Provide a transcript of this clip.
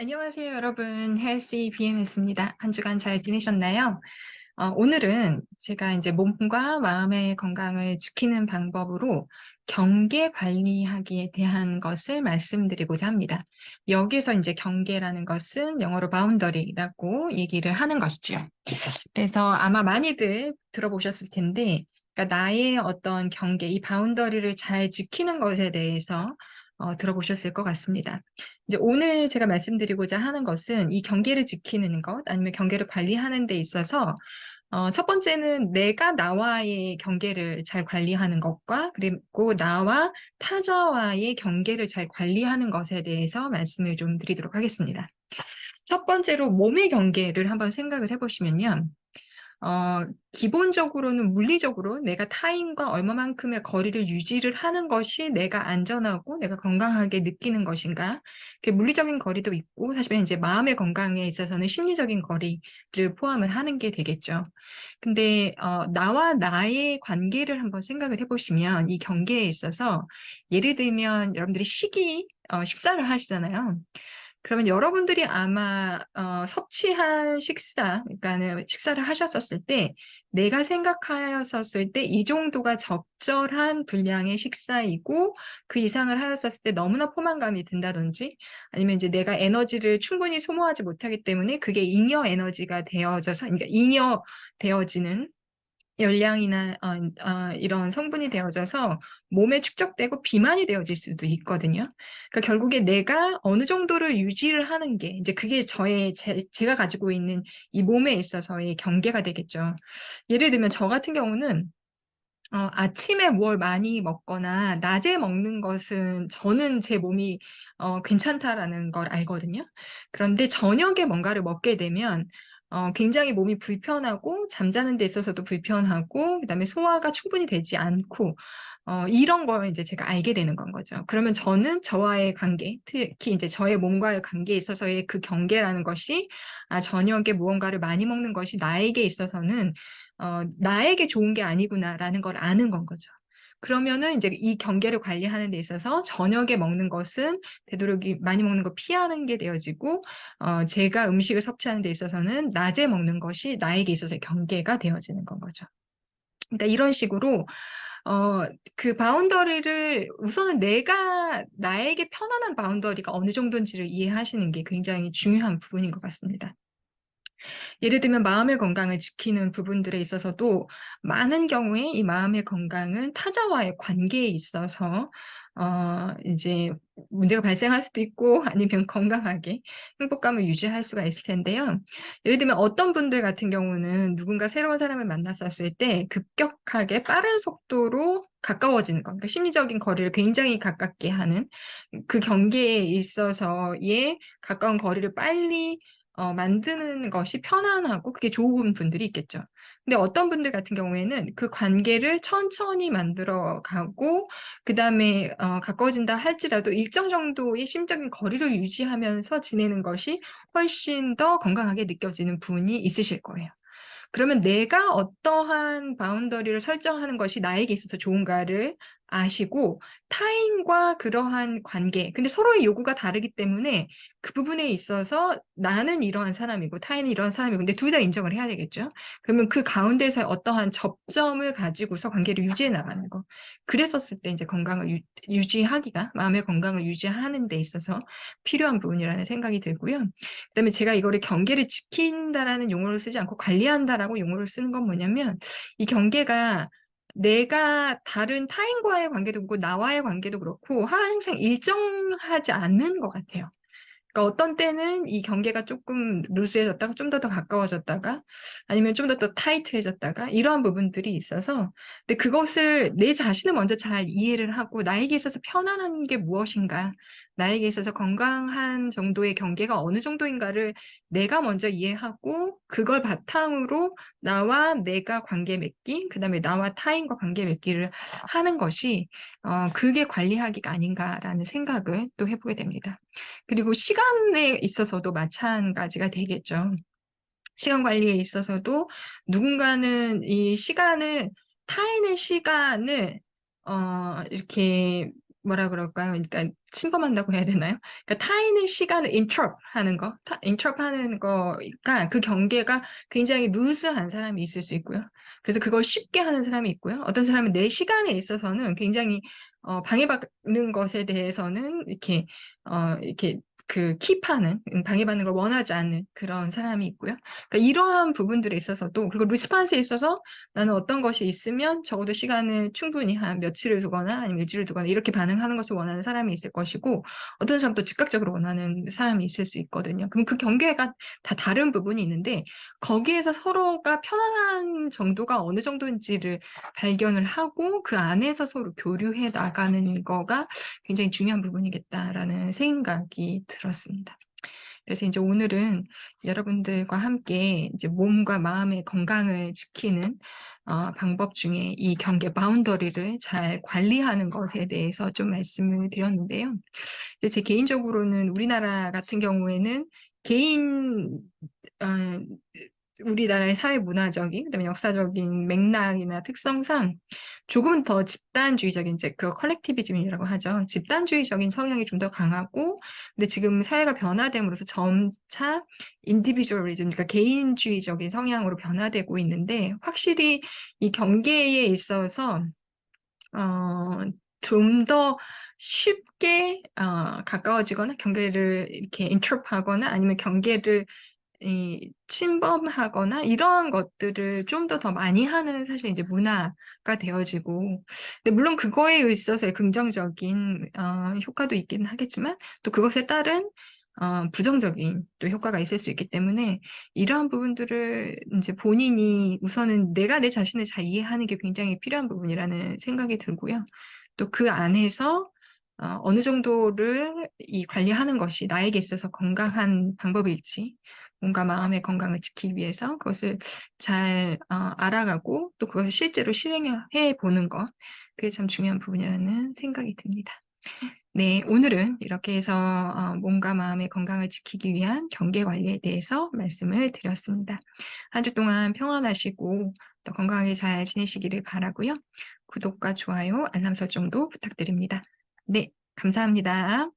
안녕하세요, 여러분. 헬시 BMS입니다. 한 주간 잘 지내셨나요? 오늘은 제가 이제 몸과 마음의 건강을 지키는 방법으로 경계 관리하기에 대한 것을 말씀드리고자 합니다. 여기서 이제 경계라는 것은 영어로 바운더리라고 얘기를 하는 것이죠. 그래서 아마 많이들 들어보셨을 텐데, 그러니까 나의 어떤 경계, 이 바운더리를 잘 지키는 것에 대해서 들어보셨을 것 같습니다. 이제 오늘 제가 말씀드리고자 하는 것은 이 경계를 지키는 것, 아니면 경계를 관리하는 데 있어서 첫 번째는 내가 나와의 경계를 잘 관리하는 것과 그리고 나와 타자와의 경계를 잘 관리하는 것에 대해서 말씀을 좀 드리도록 하겠습니다. 첫 번째로 몸의 경계를 한번 생각을 해보시면요. 기본적으로는 물리적으로 내가 타인과 얼마만큼의 거리를 유지를 하는 것이 내가 안전하고 내가 건강하게 느끼는 것인가. 물리적인 거리도 있고, 사실은 이제 마음의 건강에 있어서는 심리적인 거리를 포함을 하는 게 되겠죠. 근데, 나와 나의 관계를 한번 생각을 해보시면 이 경계에 있어서 예를 들면 여러분들이 식사를 하시잖아요. 그러면 여러분들이 아마 섭취한 식사, 그러니까는 식사를 하셨었을 때 내가 생각하였었을 때 이 정도가 적절한 분량의 식사이고 그 이상을 하였었을 때 너무나 포만감이 든다든지 아니면 이제 내가 에너지를 충분히 소모하지 못하기 때문에 그게 잉여 에너지가 되어져서 그러니까 잉여 되어지는 열량이나 이런 성분이 되어져서 몸에 축적되고 비만이 되어질 수도 있거든요. 그러니까 결국에 내가 어느 정도를 유지를 하는 게 이제 그게 제가 가지고 있는 이 몸에 있어서의 경계가 되겠죠. 예를 들면 저 같은 경우는 아침에 뭘 많이 먹거나 낮에 먹는 것은 저는 제 몸이 괜찮다라는 걸 알거든요. 그런데 저녁에 뭔가를 먹게 되면 굉장히 몸이 불편하고 잠자는 데 있어서도 불편하고 그다음에 소화가 충분히 되지 않고 이런 걸 이제 제가 알게 되는 건 거죠. 그러면 저는 저와의 관계, 특히 이제 저의 몸과의 관계에 있어서의 그 경계라는 것이 저녁에 무언가를 많이 먹는 것이 나에게 있어서는 나에게 좋은 게 아니구나라는 걸 아는 건 거죠. 그러면은 이제 이 경계를 관리하는 데 있어서 저녁에 먹는 것은 되도록이 많이 먹는 거 피하는 게 되어지고, 제가 음식을 섭취하는 데 있어서는 낮에 먹는 것이 나에게 있어서의 경계가 되어지는 건 거죠. 그러니까 이런 식으로, 그 바운더리를 우선은 내가 나에게 편안한 바운더리가 어느 정도인지를 이해하시는 게 굉장히 중요한 부분인 것 같습니다. 예를 들면 마음의 건강을 지키는 부분들에 있어서도 많은 경우에 이 마음의 건강은 타자와의 관계에 있어서 이제 문제가 발생할 수도 있고 아니면 건강하게 행복감을 유지할 수가 있을 텐데요. 예를 들면 어떤 분들 같은 경우는 누군가 새로운 사람을 만났었을 때 급격하게 빠른 속도로 가까워지는 것, 그러니까 심리적인 거리를 굉장히 가깝게 하는 그 경계에 있어서의 가까운 거리를 빨리 만드는 것이 편안하고 그게 좋은 분들이 있겠죠. 근데 어떤 분들 같은 경우에는 그 관계를 천천히 만들어 가고, 그 다음에 가까워진다 할지라도 일정 정도의 심적인 거리를 유지하면서 지내는 것이 훨씬 더 건강하게 느껴지는 분이 있으실 거예요. 그러면 내가 어떠한 바운더리를 설정하는 것이 나에게 있어서 좋은가를 아시고 타인과 그러한 관계, 근데 서로의 요구가 다르기 때문에 그 부분에 있어서 나는 이러한 사람이고 타인은 이러한 사람이고 근데 둘 다 인정을 해야 되겠죠. 그러면 그 가운데서 어떠한 접점을 가지고서 관계를 유지해 나가는 거. 그랬었을 때 이제 건강을 유지하기가 마음의 건강을 유지하는 데 있어서 필요한 부분이라는 생각이 들고요. 그다음에 제가 이거를 경계를 지킨다라는 용어를 쓰지 않고 관리한다라고 용어를 쓰는 건 뭐냐면 이 경계가 내가 다른 타인과의 관계도 그렇고 나와의 관계도 그렇고 항상 일정하지 않는 것 같아요. 그러니까 어떤 때는 이 경계가 조금 루즈해졌다가 좀 더 가까워졌다가 아니면 좀 더 타이트해졌다가 이러한 부분들이 있어서 근데 그것을 내 자신을 먼저 잘 이해를 하고 나에게 있어서 편안한 게 무엇인가 나에게 있어서 건강한 정도의 경계가 어느 정도인가를 내가 먼저 이해하고 그걸 바탕으로 나와 내가 관계 맺기 그다음에 나와 타인과 관계 맺기를 하는 것이 그게 관리하기가 아닌가라는 생각을 또 해보게 됩니다. 그리고 시간에 있어서도 마찬가지가 되겠죠. 시간 관리에 있어서도 누군가는 이 시간을, 타인의 시간을, 이렇게 뭐라 그럴까요? 일단 침범한다고 해야 되나요? 그러니까 타인의 시간을 interrupt 하는 거, interrupt 하는 거가 그 경계가 굉장히 루스한 사람이 있을 수 있고요. 그래서 그걸 쉽게 하는 사람이 있고요. 어떤 사람은 내 시간에 있어서는 굉장히 방해받는 것에 대해서는 이렇게 그 킵하는 방해받는 걸 원하지 않는 그런 사람이 있고요. 그러니까 이러한 부분들에 있어서도 그리고 리스판스에 있어서 나는 어떤 것이 있으면 적어도 시간을 충분히 한 며칠을 두거나 아니면 일주일을 두거나 이렇게 반응하는 것을 원하는 사람이 있을 것이고 어떤 사람도 즉각적으로 원하는 사람이 있을 수 있거든요. 그럼 그 경계가 다 다른 부분이 있는데 거기에서 서로가 편안한 정도가 어느 정도인지를 발견을 하고 그 안에서 서로 교류해 나가는 거가 굉장히 중요한 부분이겠다라는 생각이 들었습니다. 그래서 이제 오늘은 여러분들과 함께 이제 몸과 마음의 건강을 지키는 방법 중에 이 경계 바운더리를 잘 관리하는 것에 대해서 좀 말씀을 드렸는데요. 제 개인적으로는 우리나라 같은 경우에는 개인 어, 우리나라의 사회 문화적인 그다음에 역사적인 맥락이나 특성상 조금은 더 집단주의적인 이제 그 컬렉티비즘이라고 하죠. 집단주의적인 성향이 좀 더 강하고 근데 지금 사회가 변화됨으로써 점차 인디비주얼리즘 그러니까 개인주의적인 성향으로 변화되고 있는데 확실히 이 경계에 있어서 좀 더 쉽게 가까워지거나 경계를 이렇게 인터럽하거나 아니면 경계를 침범하거나 이러한 것들을 좀 더 많이 하는 사실 이제 문화가 되어지고 근데 물론 그거에 있어서의 긍정적인 효과도 있기는 하겠지만 또 그것에 따른 부정적인 또 효과가 있을 수 있기 때문에 이러한 부분들을 이제 본인이 우선은 내가 내 자신을 잘 이해하는 게 굉장히 필요한 부분이라는 생각이 들고요. 또 그 안에서 어느 정도를 이 관리하는 것이 나에게 있어서 건강한 방법일지 몸과 마음의 건강을 지키기 위해서 그것을 잘 알아가고 또 그것을 실제로 실행해 보는 것 그게 참 중요한 부분이라는 생각이 듭니다. 네, 오늘은 이렇게 해서 몸과 마음의 건강을 지키기 위한 경계 관리에 대해서 말씀을 드렸습니다. 한 주 동안 평안하시고 또 건강하게 잘 지내시기를 바라고요. 구독과 좋아요, 알람 설정도 부탁드립니다. 네, 감사합니다.